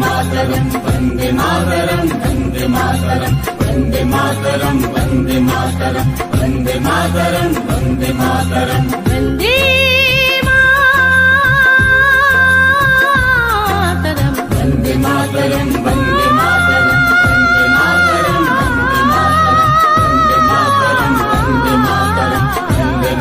मातरम वंदे मातरम वंदे मातरम वंदे मातरम वंदे मातरम वंदे मातरम वंदे मातरम वंदे मातरम वंदे मातरम वंदे मातरम वंदे मातरम वंदे मातरम वंदे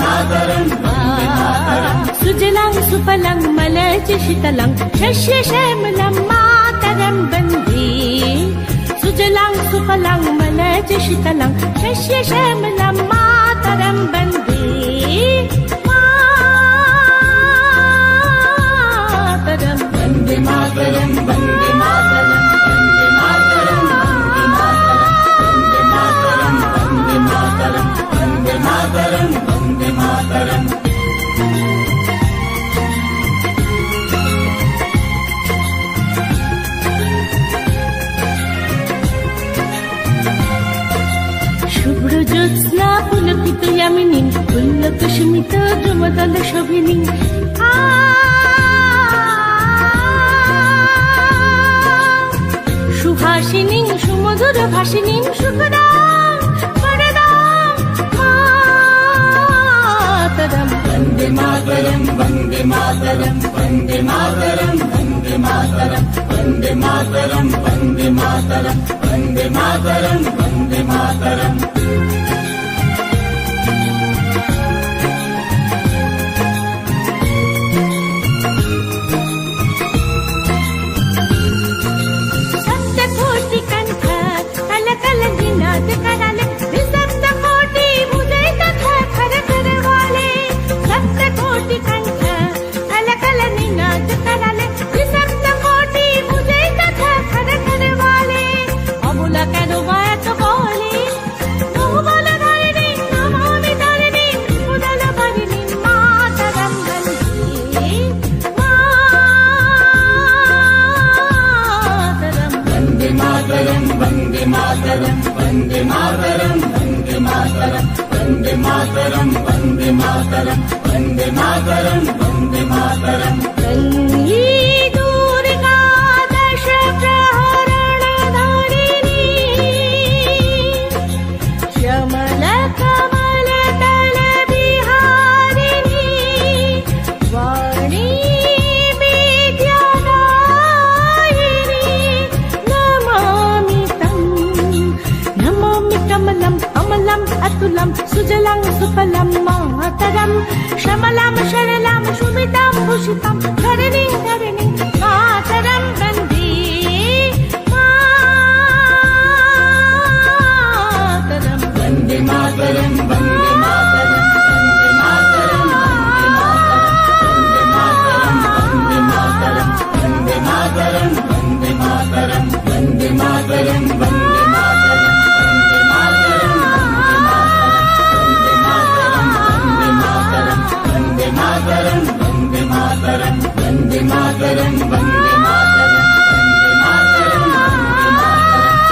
मातरम वंदे मातरम सुजलां सुफलां मलयज शीतलां शस्य श्यामलां मातरं वन्दे सुजलां सुफलां मलयज शीतलां शस्य श्यामलां मातरं वन्दे मातरं वंदे मातरम वंदे मातरम वंदे मातरम वंदे मातरम वंदे मातरम वंदे मातरम वंदे मातरम শুভ্র জ্যোৎস্না পুলকিত ইয়ামিনী পুল্লক স্মিত ধ্রুবদল শোভিনী সুহাসিনী সুমধুর ভাসিনী সুখদাং বরদাং মাতরম वंदे मातरम वंदे मातरम वंदे मातरम वंदे मातरम वंदे मातरम वंदे मातरम वंदे मातरम वंदे मातरम सप्तकोटि कंठ कल कल निनाद कराले सप्त कोटि मुझे तथा खर खर वाले सप्तकोटि कंठ कल कल निनाद कराले सप्त कोटि मुझे तथा खर खर वाले अबुला केनो बात बोले बहुबल धारिणी नमामि धारिणी उदल भरिणी मातरं वन्दे मातरं वंदे मातरम वंदे मातरम वंदे मातरम वंदे मातरम वंदे मातरम वंदे मातरम वंदे मातरम वन्दे दुर्गा दश प्रहरणधारिणी श्यामल कमल दल विहारिणी वाणी विद्यादायिनी नमामि तं नमामि कमलं अमलं अतुलं सुजलं सुफलं मातरं श्यामलां शरलां शुभितां भूषितां धरणीं धरणीं मातरं वन्दे मातरं वंदे मातरम वंदे मातरम वंदे मातरम वंदे मातरम वंदे मातरम वंदे मातरम वंदे मातरम वंदे मातरम वंदे मातरम वंदे मातरम वंदे मातरम वंदे मातरम वंदे मातरम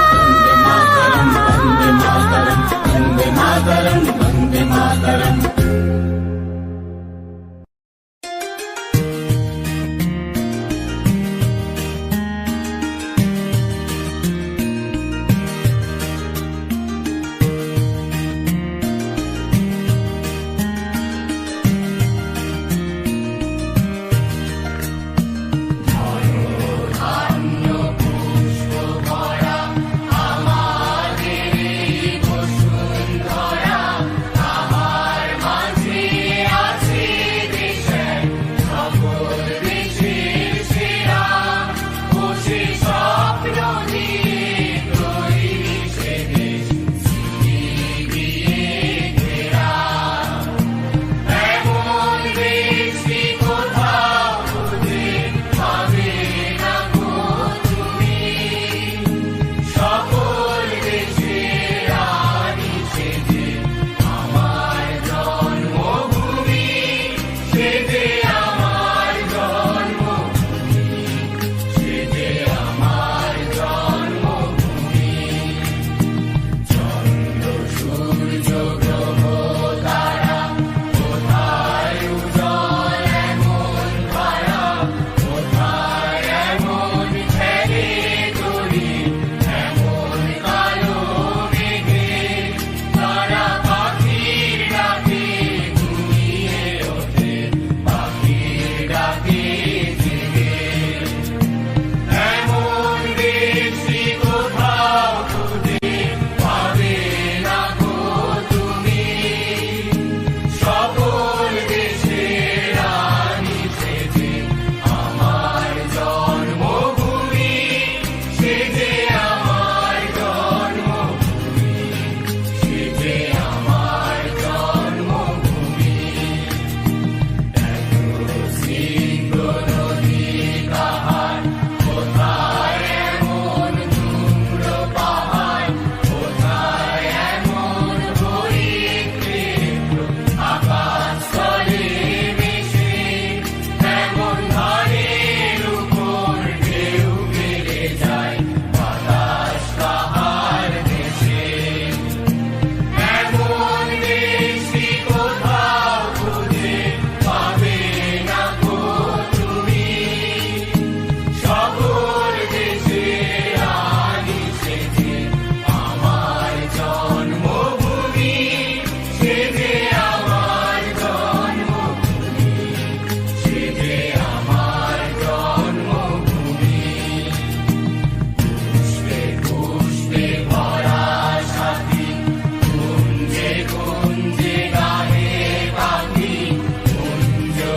वंदे मातरम वंदे मातरम वंदे मातरम वंदे मातरम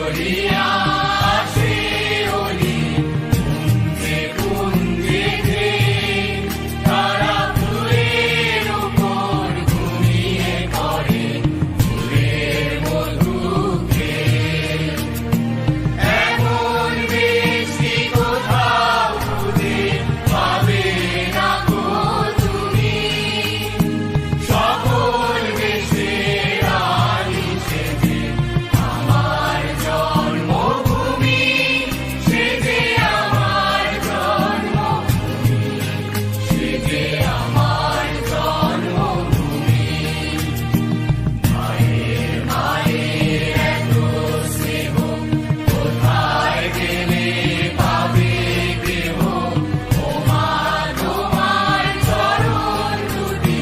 করিয়া আসে অলি কুঞ্জে কুঞ্জে তারা ফুলের উপর ঘুমিয়ে করে ফুলের মধুকে এমন বৃষ্টি কোথাও খুঁজে পাবে না গো তুমি সকল দেশের রানী সেজে আমার জন্মভূমি সেজে আমার জন্মভূমি সেজে আমার জন্মভূমি মায়ের মায়ের এত স্নেহ কোথায় গেলে পাবে গৃহ ও মা তোমার চরণ দুটি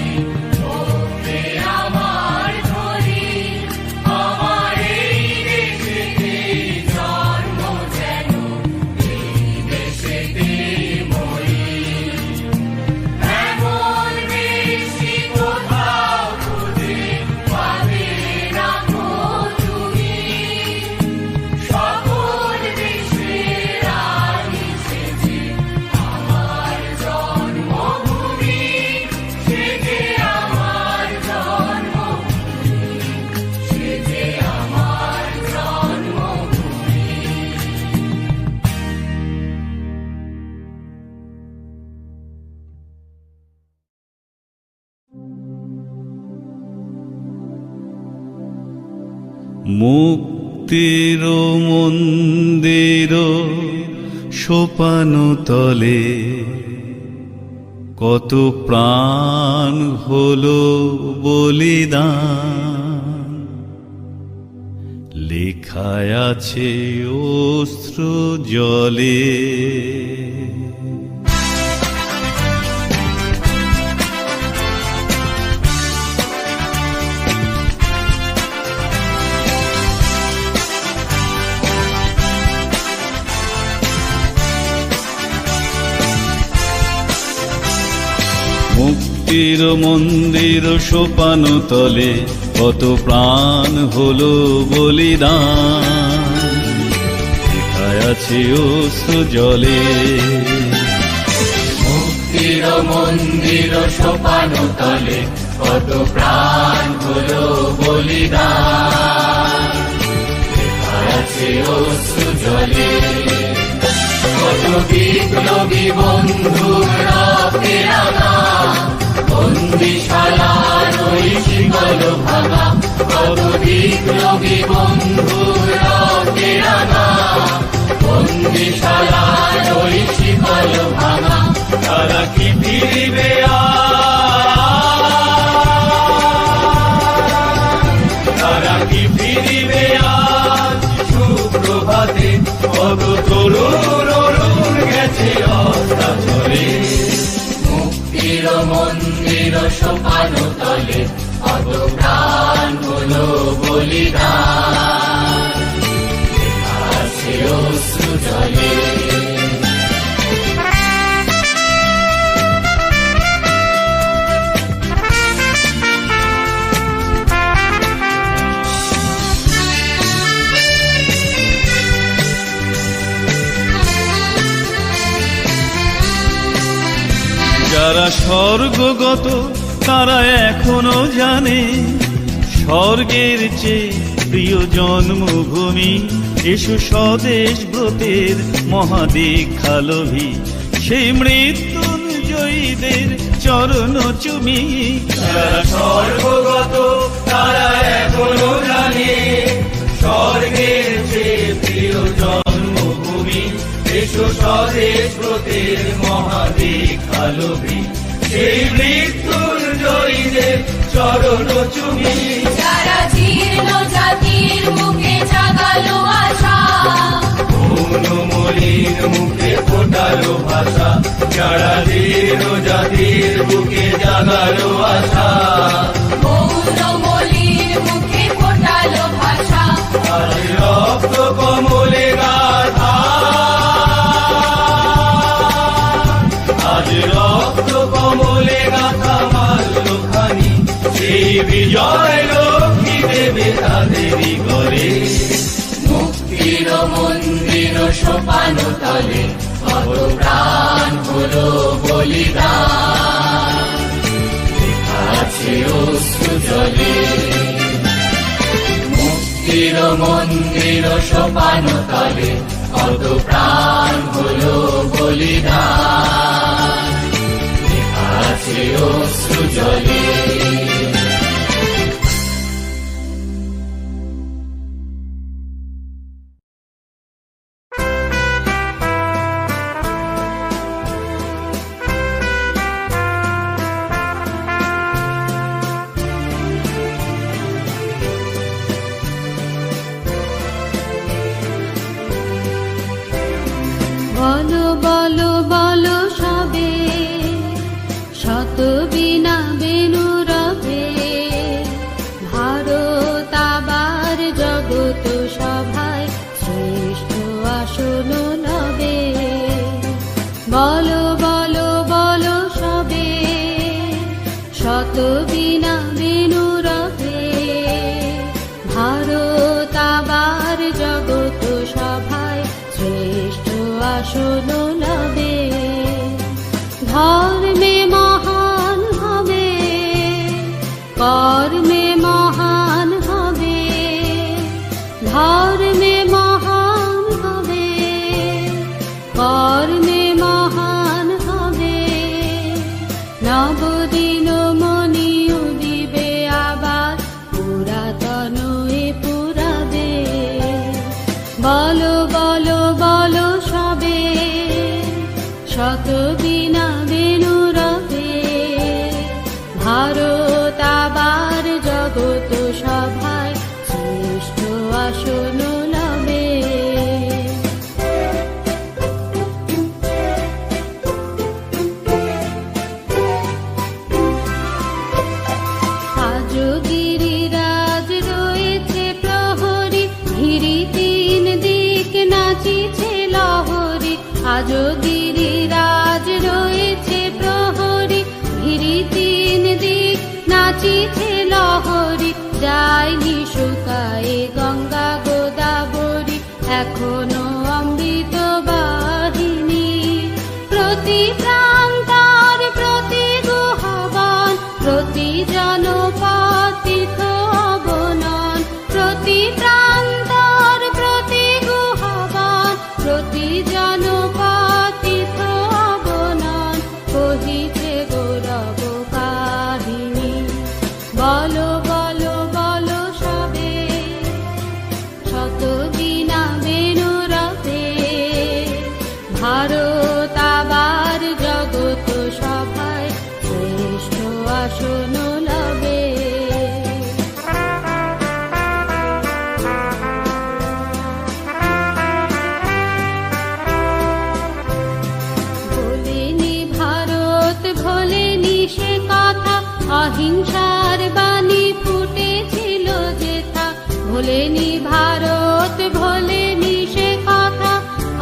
ধরতে আমার ধরি আমার এই দেশেতে জন্ম যেন এই দেশেতে মরি এমন বৃষ্টি কোথাও খুঁজে পাবে না গো তুমি সকল দেশের রানী সেজে আমার জন্মভূমি সেজে আমার জন্মভূমি সেজে আমার জন্মভূমি মুক্তির মন্দির সোপান তলে কত প্রাণ হলো বলিদান লেখায় আছে অশ্র জলে মুক্তির মন্দির সোপান তলে কত প্রাণ হলো বলিদান লেখায় আছে অশ্র জলে মুক্তির মন্দির সোপান তলে কত প্রাণ হলো বলিদান লেখা আছে অশ্রু জলে কত বিপ্লবী বন্ধুর রক্তে রাঙা বন্দিশালার ওই শিকল ভাঙা কত বিপ্লবী বন্ধুর রক্তে রাঙা বন্দিশালার ওই শিকল ভাঙা তারা কি ফিরিবে তারা কি ফিরিবে আজ সুপ্রভাতে কত তরুণ অরুণ গেছে অস্তাচলে মুক্তির মন্দির সোপান তলে কত প্রাণ হলো বলিদান লেখা আছে অশ্রু জলে যারা স্বর্গগত তারা এখনো জানে স্বর্গের চেয়ে প্রিয় জন্মভূমি এসো স্বদেশ ব্রতের মহাদীক্ষালোভী সেই মৃত্যুঞ্জয়ীদের চরণ চুমি যারা স্বর্গগত তারা এখনো জানে স্বর্গের চেয়ে প্রিয় জন্মভূমি এসো স্বদেশ ব্রতের মহাদীক্ষালোভী সেই মৃত্যুঞ্জয়ীদের চরণ চুমি যারা জীর্ণ জাতির মুখে জাগালো আশা মৌনমলির মুখে ফোটালো ভাষা যারা জীর্ণ জাতির বুকে জাগালো আশা মৌনমলির মুখে ফোটালো ভাষা আজ রক্ত কমলে গাথা আজ রক্ত কমলে গাথা মাল্যখানি সেই বিজয় লক্ষ্মী দেবে তাদেরই করে মুক্তি মুক্তির মন্দির সোপান তলে কত প্রাণ হলো বলিদান, লেখা আছে অশ্রু জলে। মুক্তির মন্দির সোপান তলে কত প্রাণ হলো বলিদান, লেখা আছে অশ্রু জলে। বলো বলো বলো সবে, শত বীণা বেণু রবে, ভারত আবার জগৎ সভায় শ্রেষ্ঠ আসন লবে। বলো বলো বলো সবে, শত বীণা বেণু রবে, ভারত আবার জগৎ সভায় শ্রেষ্ঠ আসন লবে। ধর্মে মহান হবে, কর্মে মহান হবে, ধর্মে মহান হবে, কর্মে মহান হবে। নবদিন মনি উদিবে আবার, পুরাতন এ পুরাবে। বলো বলো বলো সবে, শত বীণা বেণু রবে, ভারত আবার জগৎ সভায় শ্রেষ্ঠ আসন লবে। আজ গিরিরাজ রয়েছে প্রহরী, ঘিরি তিন দিক নাচিছে লহরী। আজ গিরিরাজ রয়েছে প্রহরী, ঘিরি তিন দিক নাচিছে লহরী। যায়নি শুকায়ে গঙ্গা গোদাবরী, এখনো অমৃত বাহিনী। প্রতি প্রান্তর প্রতি গুহবন, প্রতি জনপদ তীর্থ অবনন। প্রতি প্রান্তর প্রতি গুহবন, প্রতি জনপদ তীর্থ অবনন। কহিছে গৌরব কাহিনী। বলো বলো বলো সবে, শত বীণা বেণু রবে, ভারত আবার জগৎ সভায় শ্রেষ্ঠ আসন লবে। ভোলেনি ভারত ভোলেনি সে কথা, অহিংসার বাণী ফুটেছিল যেথা। ভোলেনি ভারত ভোলেনি সে কথা,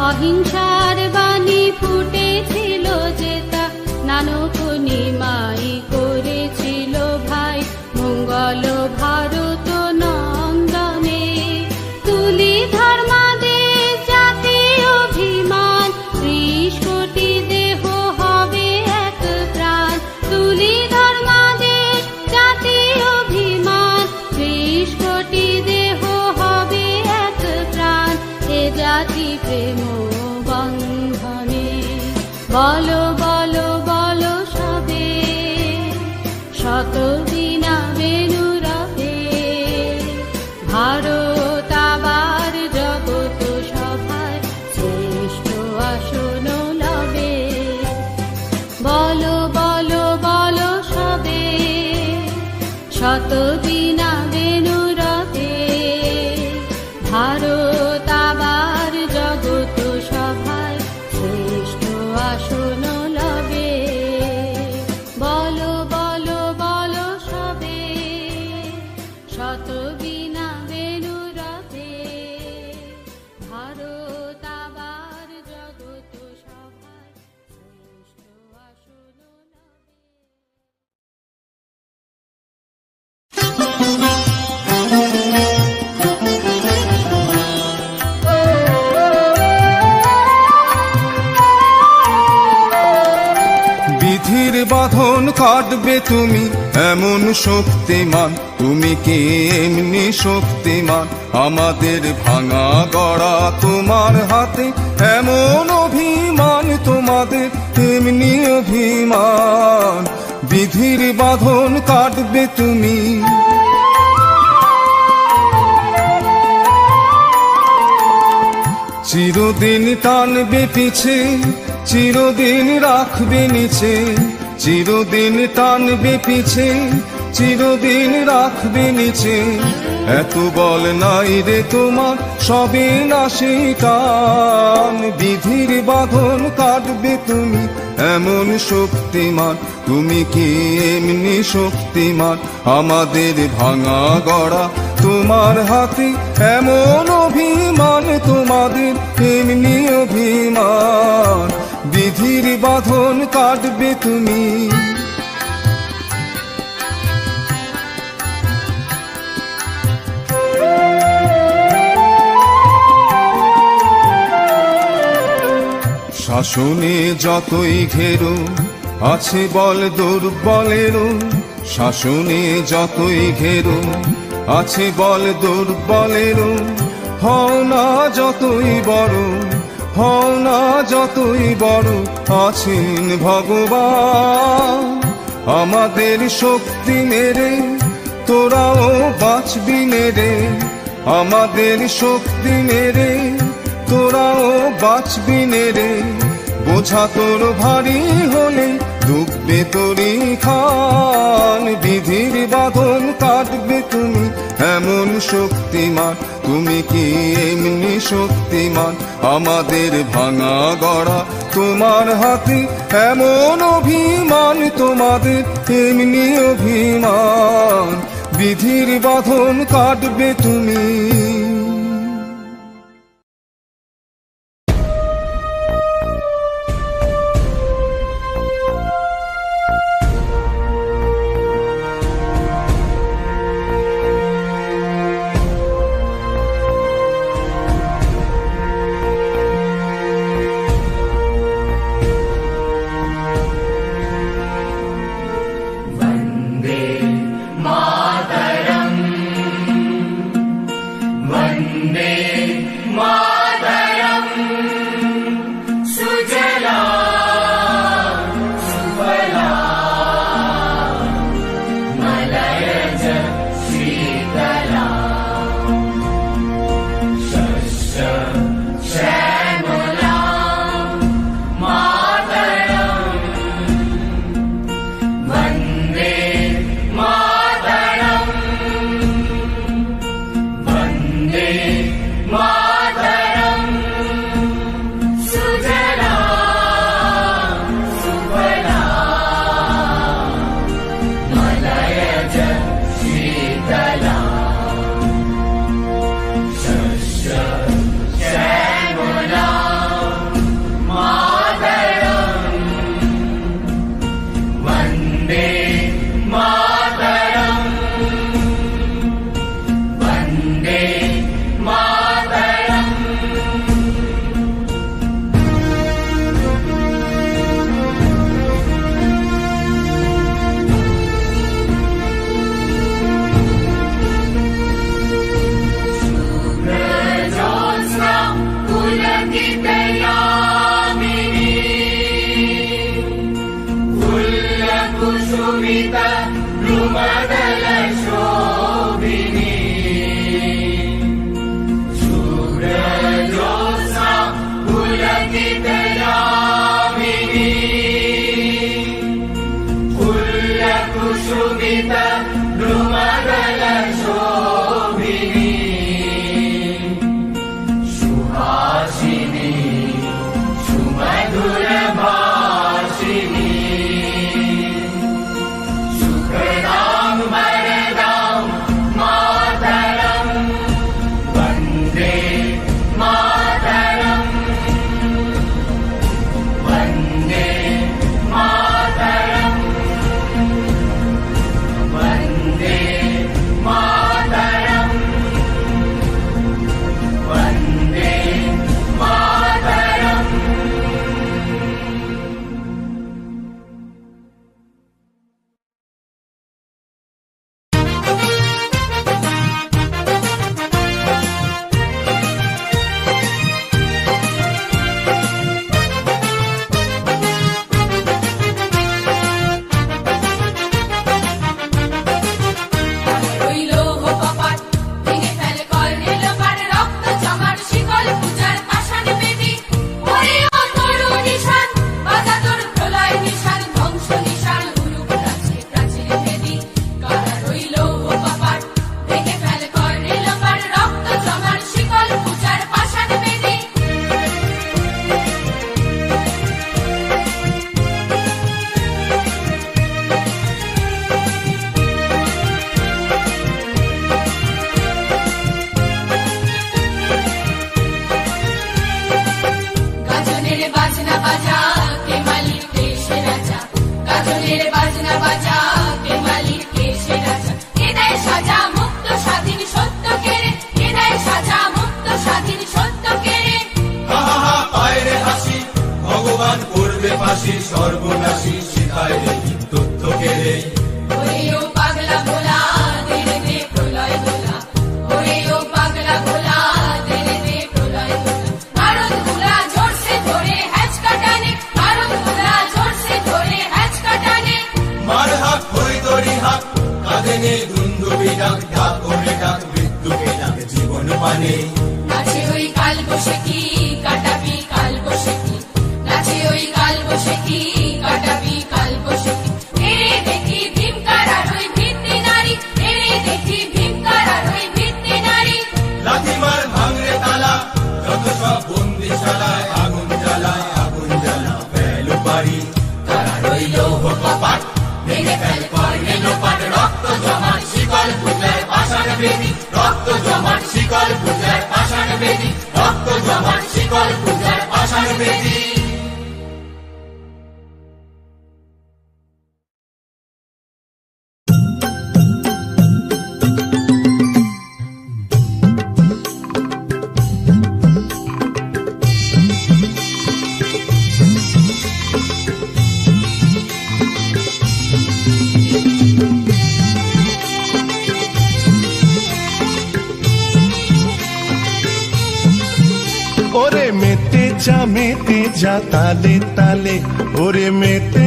অহিংসার বাণী ফুটেছিল যেথা। নানক নিমাই করেছিল ভাই মঙ্গল ভারত নন্দনে। তুলি ধর্মাদেশ জাতীয় অভিমান, 30 কোটি দেহ হবে এক প্রাণ। তুলি ধর্মাদেশ জাতীয় অভিমান, 30 কোটি দেহ হবে এক প্রাণ। এ জাতি প্রেম বন্ধনে। বলো বলো বলো সবে, শত বীণা বেণু রবে, ভারত আবার জগৎ সভায় শ্রেষ্ঠ আসন লবে। বলো বলো বলো সবে, শত বীণা বেণু রবে, ভারত আবার জগৎ সভায় শ্রেষ্ঠ আসন লবে। বলো বলো বলো কাটবে তুমি এমন শক্তিমান, তুমি কি এমনি শক্তিমান? আমাদের ভাঙা গড়া তোমার হাতে, এমন অভিমান তোমাদের, এমনি অভিমান। বিধির বাঁধন কাটবে তুমি, চিরদিন টানবে পিছে, চিরদিন রাখবে নিচে। চিরদিন টানবে পিছে, চিরদিন রাখবে নিচে। এত বল নাই রে তোমার, সবে নাশি টান। বিধির বাঁধন কাটবে তুমি এমন শক্তিমান, তুমি কি এমনি শক্তিমান? আমাদের ভাঙা গড়া তোমার হাতে, এমন অভিমান তোমাদের, এমনি অভিমান। বিধির বাঁধন কাটবে তুমি, শাসনে যতই ঘেরো আছে বল দুর্বলেরও। শাসনে যতই ঘেরো আছে বল দুর্বলেরও। হও না যতই বড়, হও না যতই বড়, আছেন ভগবান। আমাদের শক্তি মেরে তোরাও বাঁচবি মেরে, আমাদের শক্তি মেরে তোরাও বাঁচবি রে। বোঝা তোর ভারী হলে ডুববে তোরি খান। বিধির বাঁধন কাটবে তুমি এমন শক্তিমান, তুমি কি এমনি শক্তিমান? আমাদের ভাঙা গড়া তোমার হাতে, এমন অভিমান তোমাদের, এমনি অভিমান। বিধির বাঁধন কাটবে তুমি। মনের বাজনা বাজা কে মালিক কে সে রাজা কে দেয় সাজা মুক্ত স্বাধীন সত্য কেড়ে কে দেয় সাজা মুক্ত স্বাধীন সত্য কেড়ে হা হা পায়রে হাসি ভগবান করবে ফাঁসি সর্বনাশী শিখায় রে তথ্য কেড়ে ওরে ও পাগলা ভোলা দেরে দে প্রলয় দোলা ওরে ও পাগলা ভোলা দেরে দে প্রলয় দোলা ভারত ভোলা জোর সে ধরে হ্যাচ কাটানে ভারত ভোলা জোর সে ধরে হ্যাচ কাটানে মার হাক হই দড়ি হাক কাঁধে নেই দুন্দুবি ডাক ডাক ওরে ডাক মৃত্যুকে ডাক জীবন মানে নাচে ওই কাল বসে কি কাটাবি কাল বসে কি নাচে ওই কাল বসে কি কাটাবি কাল বসে কি এরে দেখি ভীমকার আর ওই ভিত্তি নারী এরে দেখি ভীমকার আর ওই ভিত্তি নারী লাথি মার ভাঙরে তালা যত সব বন্দিশালায় আগুন জ্বালা ফেল পারি তারা রইল কপাট ভেঙে ফেল করে লোপাট রক্ত জমাট শিকল পুজলার পাষাণ বেদি রক্ত জমাট শিকল পুজলার পাষাণ বেদি রক্ত জমাট শিকল পুজলার পাষাণ বেদি ওরে মেতে যা তালে তালে ওরে মেতে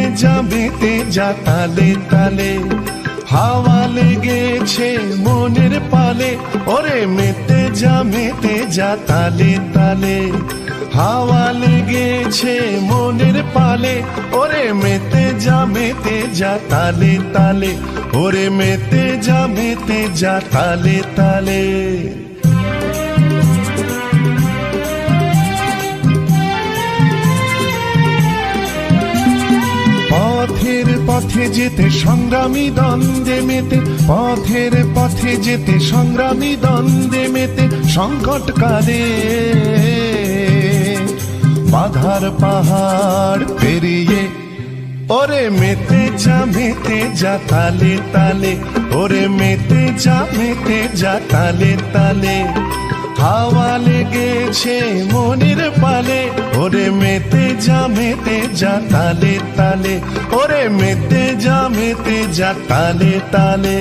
যা তালে তালে হাওয়া লেগেছে মনের পালে ওরে মেতে যা তালে তালে হাওয়া লেগেছে মনের পালে ওরে মেতে যা তালে তালে ওরে মেতে যা তালে তালে পথের পথে যেতে সংগ্রামী দ্বন্দ্বে মেতে পথের পথে যেতে সংগ্রামী দ্বন্দ্বে মেতে সংকট কালে বাধার পাহাড় পেরিয়ে ওরে মেতে যা তালে তালে ওরে মেতে যা তালে তালে হাওয়া লেগেছে মনের পালে ওরে মেতে যা তালে তালে ওরে মেতে যা তালে তালে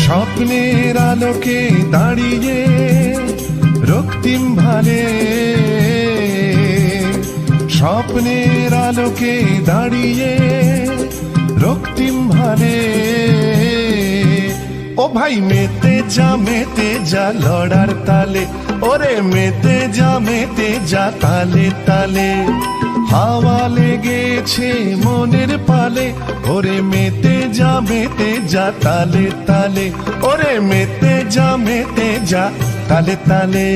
স্বপ্নের আলোকে দাঁড়িয়ে রক্তিম ভালে স্বপ্নের আলোকে দাঁড়িয়ে রক্তিম ভালে ও ভাই মেতে যা লড়ার তালে ওরে মেতে যা তালে তালে হাওয়া লেগেছে মনের পালে ওরে মেতে যা তালে তালে ওরে মেতে যা তালে তালে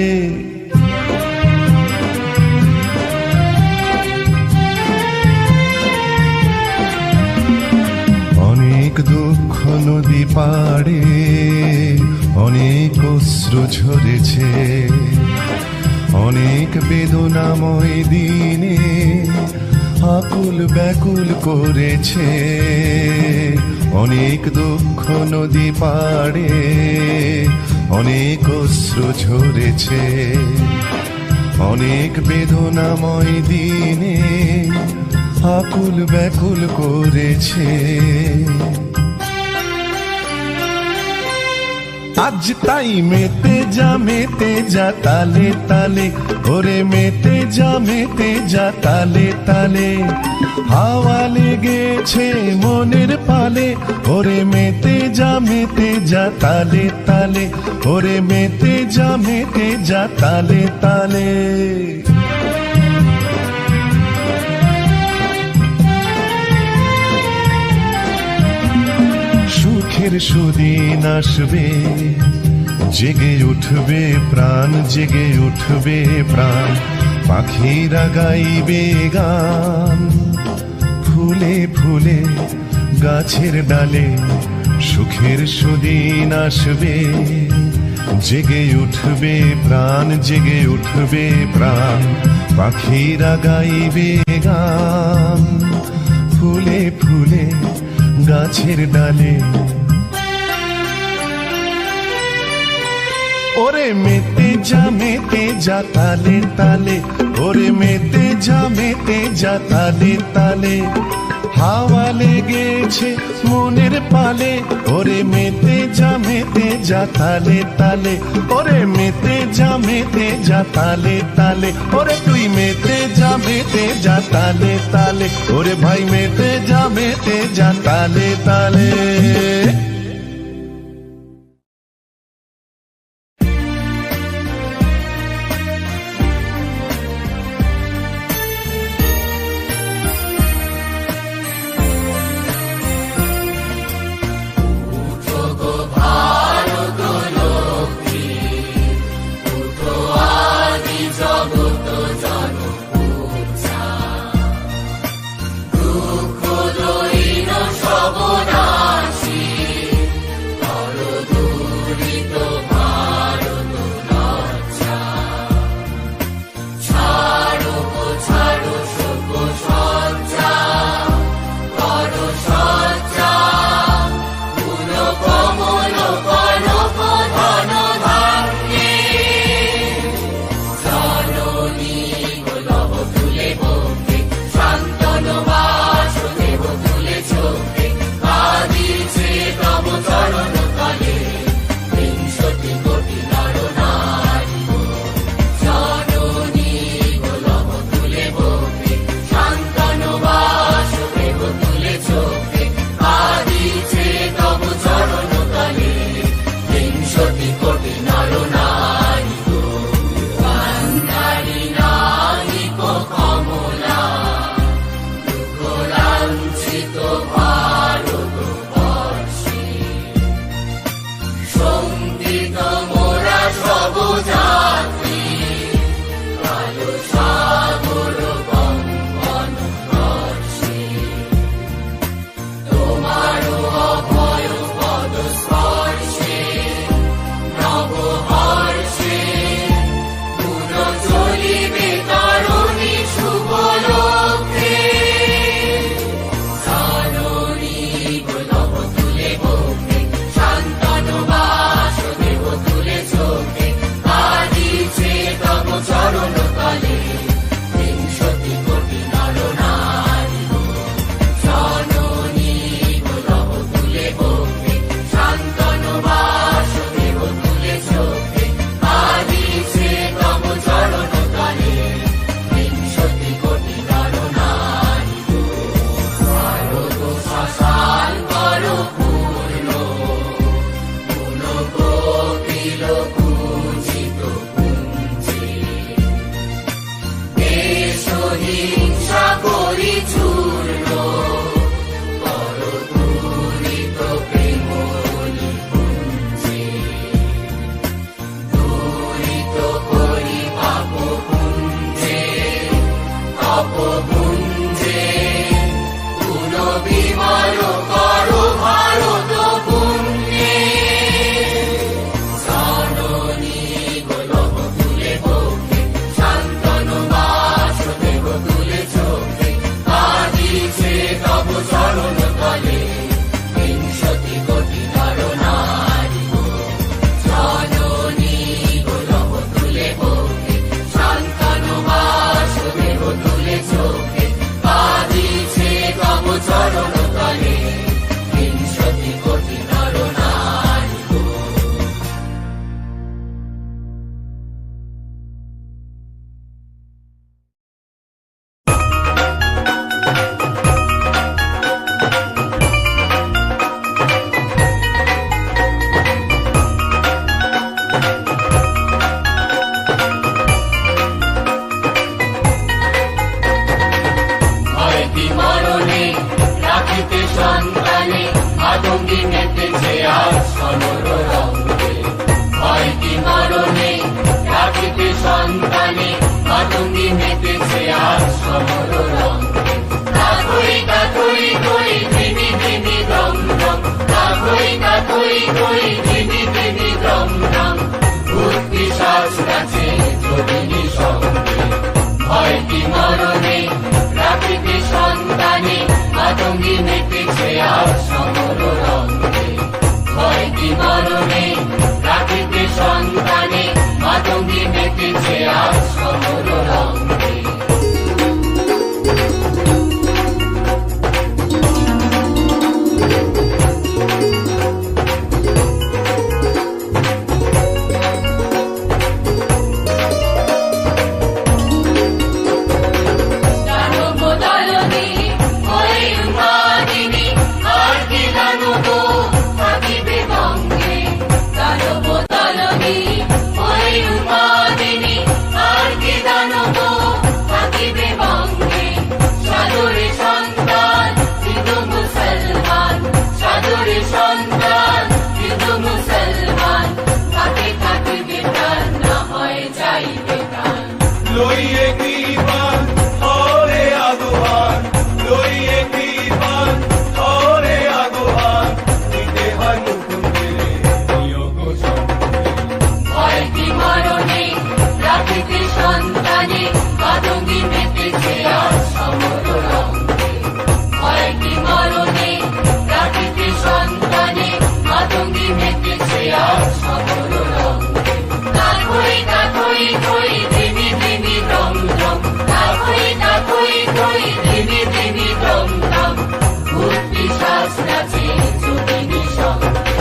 অনেক দুঃখ নদী পাড়ে অনেক অশ্রু ঝরেছে অনেক বেদনাময় দিনে আকুল ব্যাকুল করেছে অনেক দুঃখ নদী পাড়ে অনেক অশ্রু ঝরেছে অনেক বেদনাময় দিনে আকুল ব্যাকুল করেছে আজ তাই মেতে যা তালে তালে ওরে মেতে যা তালে তালে হাওয়া লেগেছে মনের পালে ওরে মেতে যা তালে তালে ওরে মেতে যা তালে তালে সুখের সুদিন আসবে জেগে উঠবে প্রাণ জেগে উঠবে প্রাণ পাখিরা গাইবে গান ফুলে ফুলে গাছের ডালে সুখের সুদিন আসবে জেগে উঠবে প্রাণ, জেগে উঠবে প্রাণ, পাখিরা গাইবে গান, ফুলে ফুলে গাছের ডালে। ওরে মেতে যা তালে তালে, ওরে মেতে যা তালে তালে, হাওয়া লেগেছে মনের পালে। ওরে মেতে যা তালে তালে, ওরে মেতে যা তালে তালে, ওরে তুই মেতে যা তালে তালে, ওরে ভাই মেতে যা তালে তালে। সন্তানে মাতঙ্গী মেতেছে আজ সমর রঙে। লইয়ে কৃপান হরে আগুহান, লইয়ে কৃপান হরে আগুহান, দিতে হয় মুকুন্দের নিয়োগ ভয়টি মরণে রাখিতে সন্তানে মাতঙ্গী মেতেছে আজ সমর রঙে। ভয়টি মরণে রাখিতে সন্তানে মাতঙ্গী মেতেছে আজ সমর রঙে। তাকই তাকই কই ধিমি ধিমি দম দম, তাকই তাকই কই ধিমি ধিমি দম দম, ভূত পিশাচ নাচে যোগিনী সঙ্গে।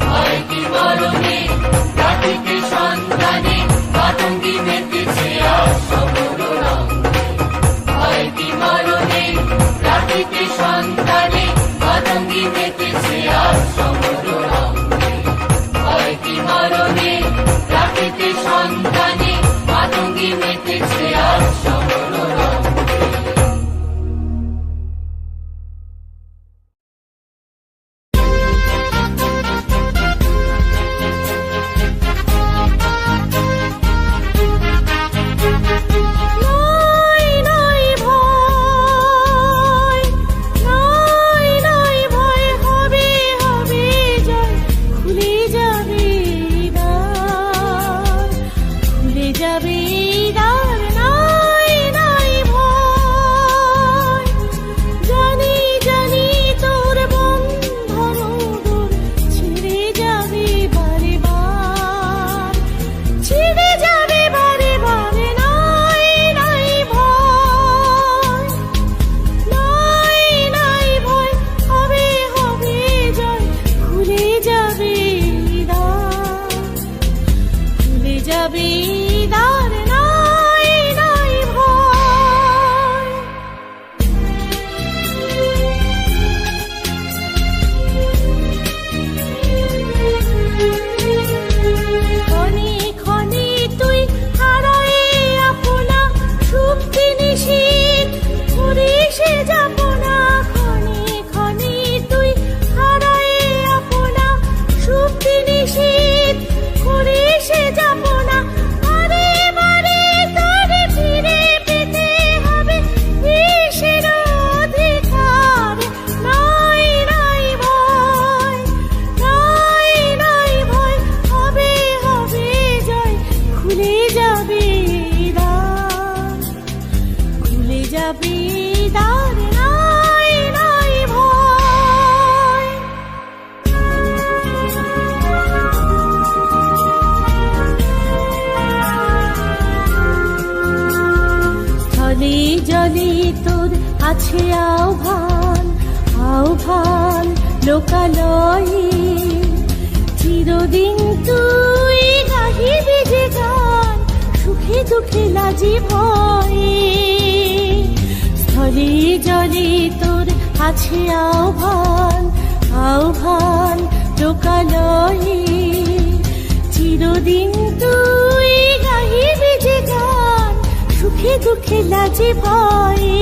ভয়টি মরণে রাখিতে সন্তানে মাতঙ্গী মেতেছে আজ সমর রঙে। ভয়টি মরণে রাখিতে সন্তানে মাতঙ্গী মেতেছে আজ সমর রঙে। ভয়টি মরণে রাখিতে সন্তানে মাতঙ্গী মেতেছে আজ সমর রঙে। নাই নাই ভয়, নাই নাই ভয়, হবে হবে জয়, খুলে যাবে দ্বার, খুলে যাবে দ্বার। নাই নাই ভয়, জানি জানি তোর বন্ধন দূর ছিঁড়ে যাবে বারে বার, ছিঁড়ে যাবে বারে বারে। নাই নাই ভয়, নাই নাই ভয়, হবে হবে জয়, খুলে যাবে দ্বার, খুলে যাবে দ্বার। নাই নাই ভয়। ক্ষণে ক্ষণে তুই হারায়ে আপনা, সুপ্তি নিশীথ করে সে যাপনা। ক্ষণে ক্ষণে তুই হারায়ে আপনা, সুপ্তি নিশীথ করে সে যাপনা। বারে বারে তারে ফিরে পেতে হবে ঈশের অধিকার। নাই নাই ভয়, নাই নাই ভয়, হবে হবে জয়, খুলে যাবে দ্বার, খুলে যাবে দ্বার। নাই নাই ভয়। স্থলে জলে তোর আছে আহ্বান, আহ্বান লোকালয়ে। চিরদিন তুই গাহিবি যে গান, সুখে দুঃখে লাজি ভয়ে। স্থলে জলে তোর আছে আহ্বান, আহ্বান লোকালয়ে। চিরদিন তুই গাহিবি যে গান, সুখে দুঃখে লাজি ভয়ে।